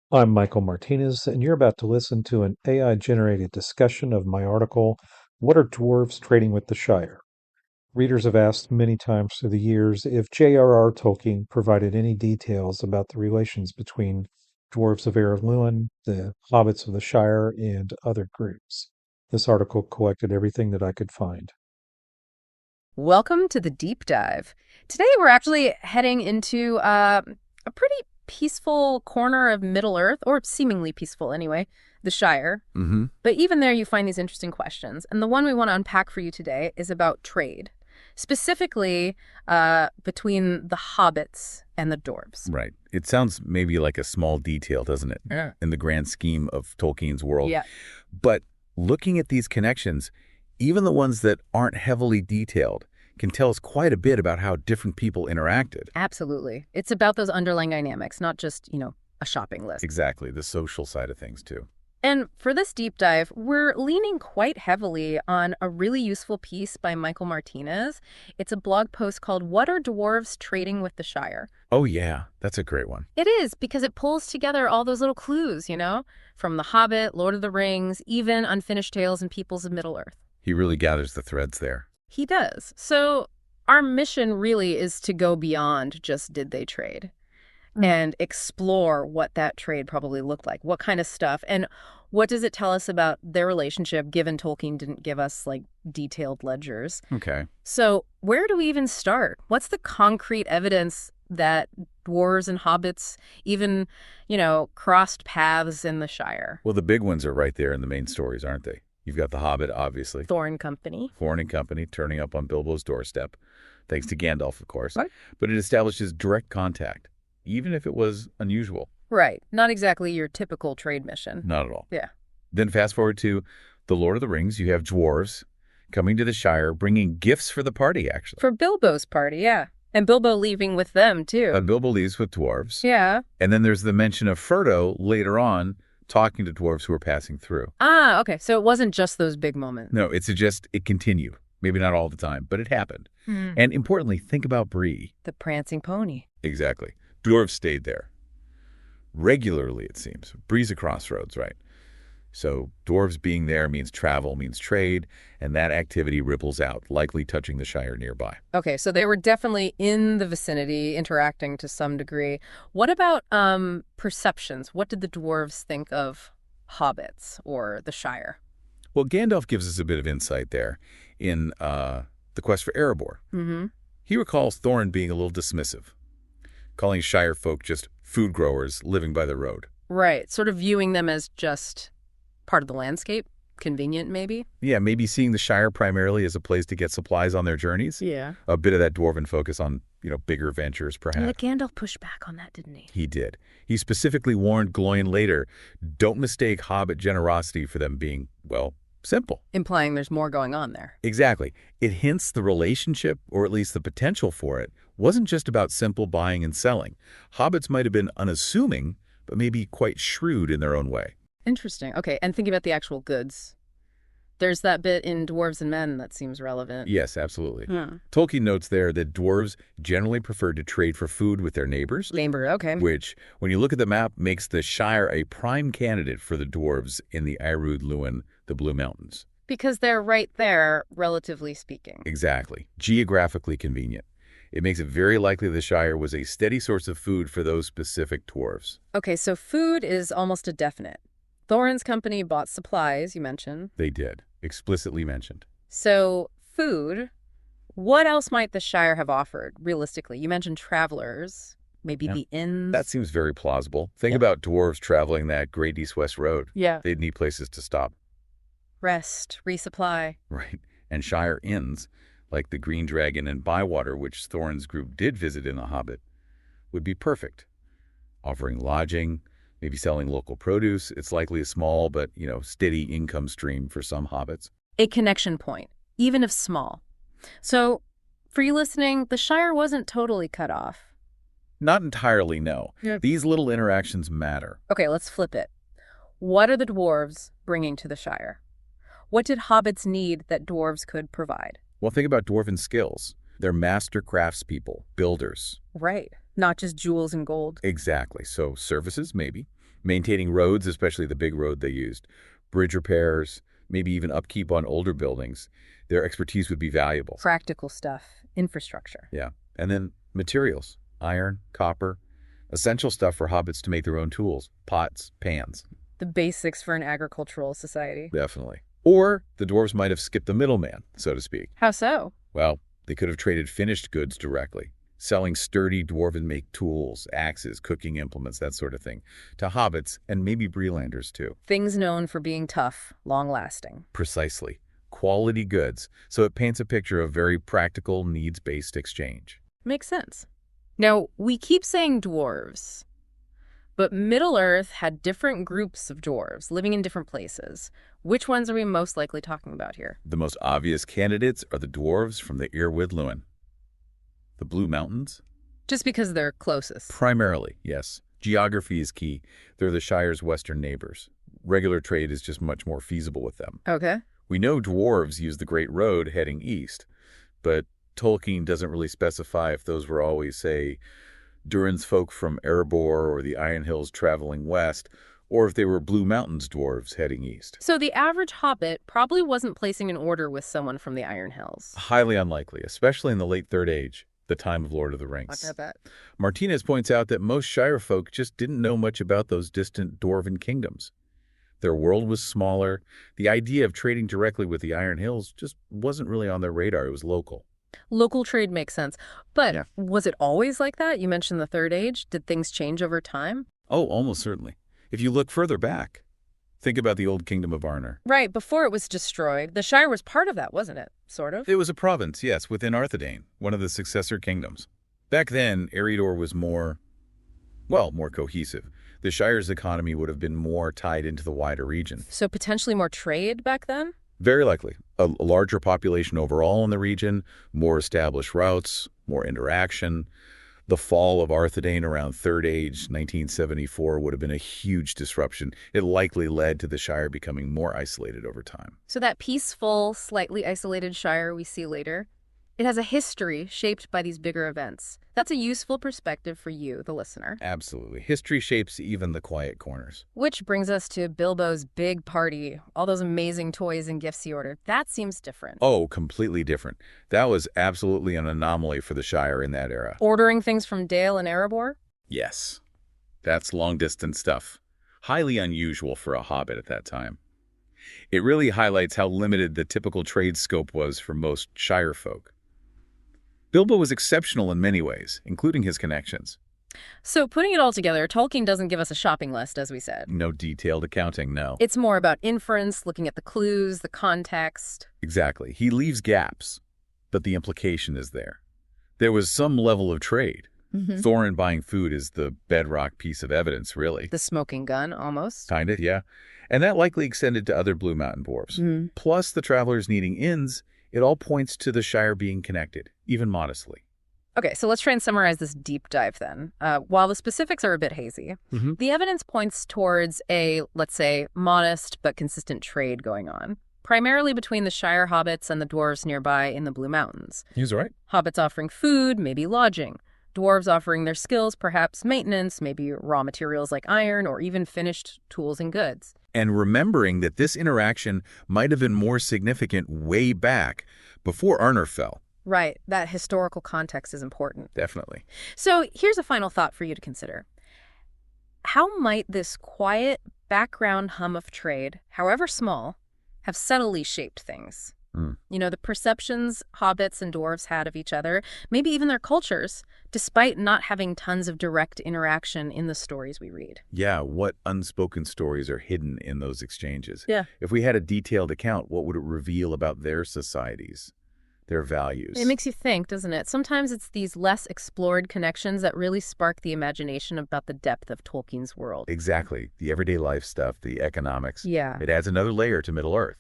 I'm Michael Martinez, and you're about to listen to an AI-generated discussion of my article, What Are Dwarves Trading with the Shire? Readers have asked many times through the years if J.R.R. Tolkien provided any details about the relations between Dwarves of Luin, the Hobbits of the Shire, and other groups. This article collected everything that I could find. Welcome to the deep dive. Today we're actually heading into a pretty peaceful corner of Middle-earth, or seemingly peaceful anyway, the Shire. But even there you find these interesting questions. And the one we want to unpack for you today is about trade, specifically between the Hobbits and the Dwarves. Right. It sounds maybe like a small detail, doesn't it? Yeah. In the grand scheme of Tolkien's world. Yeah. But looking at these connections, even the ones that aren't heavily detailed, can tell us quite a bit about how different people interacted. Absolutely. It's about those underlying dynamics, not just, a shopping list. Exactly. The social side of things, too. And for this deep dive, we're leaning quite heavily on a really useful piece by Michael Martinez. It's a blog post called What Are Dwarves Trading with the Shire? Oh, yeah. That's a great one. It is, because it pulls together all those little clues, from The Hobbit, Lord of the Rings, even Unfinished Tales and Peoples of Middle-earth. He really gathers the threads there. He does. So our mission really is to go beyond just did they trade and explore what that trade probably looked like, what kind of stuff, and what does it tell us about their relationship, given Tolkien didn't give us, detailed ledgers. Okay. So where do we even start? What's the concrete evidence that dwarves and hobbits even, crossed paths in the Shire? Well, the big ones are right there in the main stories, aren't they? You've got the Hobbit, obviously. Thorin Company. Thorin and Company turning up on Bilbo's doorstep, thanks to Gandalf, of course. Right. But it establishes direct contact, even if it was unusual. Right. Not exactly your typical trade mission. Not at all. Yeah. Then fast forward to The Lord of the Rings. You have dwarves coming to the Shire, bringing gifts for the party, actually. For Bilbo's party, yeah. And Bilbo leaving with them, too. And Bilbo leaves with dwarves. Yeah. And then there's the mention of Frodo later on, talking to dwarves who are passing through. Ah, okay. So it wasn't just those big moments. No, it suggests it continued. Maybe not all the time, but it happened. And importantly, think about Bree. The prancing pony. Exactly. Dwarves stayed there. Regularly, it seems. Bree's a crossroads, right? So dwarves being there means travel, means trade, and that activity ripples out, likely touching the Shire nearby. Okay, so they were definitely in the vicinity, interacting to some degree. What about perceptions? What did the dwarves think of hobbits or the Shire? Well, Gandalf gives us a bit of insight there in The Quest for Erebor. He recalls Thorin being a little dismissive, calling Shire folk just food growers living by the road. Right, sort of viewing them as just part of the landscape, convenient maybe? Yeah, maybe seeing the Shire primarily as a place to get supplies on their journeys. Yeah. A bit of that dwarven focus on, bigger ventures, perhaps. Yeah, Gandalf pushed back on that, didn't he? He did. He specifically warned Gloin later, don't mistake Hobbit generosity for them being, simple. Implying there's more going on there. Exactly. It hints the relationship, or at least the potential for it, wasn't just about simple buying and selling. Hobbits might have been unassuming, but maybe quite shrewd in their own way. Interesting. Okay, and thinking about the actual goods. There's that bit in Dwarves and Men that seems relevant. Yes, absolutely. Tolkien notes there that dwarves generally preferred to trade for food with their neighbors. Neighbor, okay. Which, when you look at the map, makes the Shire a prime candidate for the dwarves in the Airud Luin, the Blue Mountains. Because they're right there, relatively speaking. Exactly. Geographically convenient. It makes it very likely the Shire was a steady source of food for those specific dwarves. Okay, so food is almost a definite. Thorin's company bought supplies, you mentioned. They did. Explicitly mentioned. So, food. What else might the Shire have offered, realistically? You mentioned travelers, maybe the inns. That seems very plausible. Think about dwarves traveling that Great East-West Road. Yeah. They'd need places to stop. Rest, resupply. Right. And Shire inns, like the Green Dragon and Bywater, which Thorin's group did visit in The Hobbit, would be perfect. Offering lodging, maybe selling local produce. It's likely a small but, steady income stream for some hobbits. A connection point, even if small. So, for you listening, the Shire wasn't totally cut off. Not entirely, no. Yeah. These little interactions matter. Okay, let's flip it. What are the dwarves bringing to the Shire? What did hobbits need that dwarves could provide? Well, think about dwarven skills. They're master craftspeople, builders. Right. Not just jewels and gold. Exactly. So services, maybe. Maintaining roads, especially the big road they used, bridge repairs, maybe even upkeep on older buildings, their expertise would be valuable. Practical stuff, infrastructure. Yeah. And then materials, iron, copper, essential stuff for hobbits to make their own tools, pots, pans. The basics for an agricultural society. Definitely. Or the dwarves might have skipped the middleman, so to speak. How so? Well, they could have traded finished goods directly, selling sturdy dwarven-make tools, axes, cooking implements, that sort of thing, to hobbits and maybe Brelanders too. Things known for being tough, long-lasting. Precisely. Quality goods. So it paints a picture of very practical, needs-based exchange. Makes sense. Now, we keep saying dwarves, but Middle-earth had different groups of dwarves living in different places. Which ones are we most likely talking about here? The most obvious candidates are the dwarves from the Iarwydd Lewin. The Blue Mountains? Just because they're closest. Primarily, yes. Geography is key. They're the Shire's western neighbors. Regular trade is just much more feasible with them. Okay. We know dwarves use the Great Road heading east, but Tolkien doesn't really specify if those were always, say, Durin's folk from Erebor or the Iron Hills traveling west, or if they were Blue Mountains dwarves heading east. So the average hobbit probably wasn't placing an order with someone from the Iron Hills. Highly unlikely, especially in the late Third Age, the time of Lord of the Rings. I bet. Martinez points out that most Shire folk just didn't know much about those distant dwarven kingdoms. Their world was smaller. The idea of trading directly with the Iron Hills just wasn't really on their radar. It was local. Local trade makes sense. But Yeah. Was it always like that? You mentioned the Third Age. Did things change over time? Oh, almost certainly. If you look further back, think about the old kingdom of Arnor. Right, before it was destroyed. The Shire was part of that, wasn't it? Sort of. It was a province, yes, within Arthedain, one of the successor kingdoms. Back then, Eredor was more cohesive. The Shire's economy would have been more tied into the wider region. So potentially more trade back then? Very likely. A larger population overall in the region, more established routes, more interaction. The fall of Arthedain around Third Age, 1974, would have been a huge disruption. It likely led to the Shire becoming more isolated over time. So that peaceful, slightly isolated Shire we see later, it has a history shaped by these bigger events. That's a useful perspective for you, the listener. Absolutely. History shapes even the quiet corners. Which brings us to Bilbo's big party, all those amazing toys and gifts he ordered. That seems different. Oh, completely different. That was absolutely an anomaly for the Shire in that era. Ordering things from Dale and Erebor? Yes. That's long-distance stuff. Highly unusual for a hobbit at that time. It really highlights how limited the typical trade scope was for most Shire folk. Bilbo was exceptional in many ways, including his connections. So putting it all together, Tolkien doesn't give us a shopping list, as we said. No detailed accounting, no. It's more about inference, looking at the clues, the context. Exactly. He leaves gaps, but the implication is there. There was some level of trade. Thorin buying food is the bedrock piece of evidence, really. The smoking gun, almost. Kind of, yeah. And that likely extended to other Blue Mountain dwarves. Plus the travelers needing inns, it all points to the Shire being connected, even modestly. Okay, so let's try and summarize this deep dive then. While the specifics are a bit hazy, the evidence points towards a, let's say, modest but consistent trade going on, primarily between the Shire hobbits and the dwarves nearby in the Blue Mountains. He's right. Hobbits offering food, maybe lodging. Dwarves offering their skills, perhaps maintenance, maybe raw materials like iron, or even finished tools and goods. And remembering that this interaction might have been more significant way back, before Arnor fell. Right, that historical context is important. Definitely. So here's a final thought for you to consider. How might this quiet background hum of trade, however small, have subtly shaped things? You know, the perceptions hobbits and dwarves had of each other, maybe even their cultures, despite not having tons of direct interaction in the stories we read. Yeah, what unspoken stories are hidden in those exchanges? Yeah. If we had a detailed account, what would it reveal about their societies, their values? It makes you think, doesn't it? Sometimes it's these less explored connections that really spark the imagination about the depth of Tolkien's world. Exactly. The everyday life stuff, the economics. Yeah. It adds another layer to Middle-earth.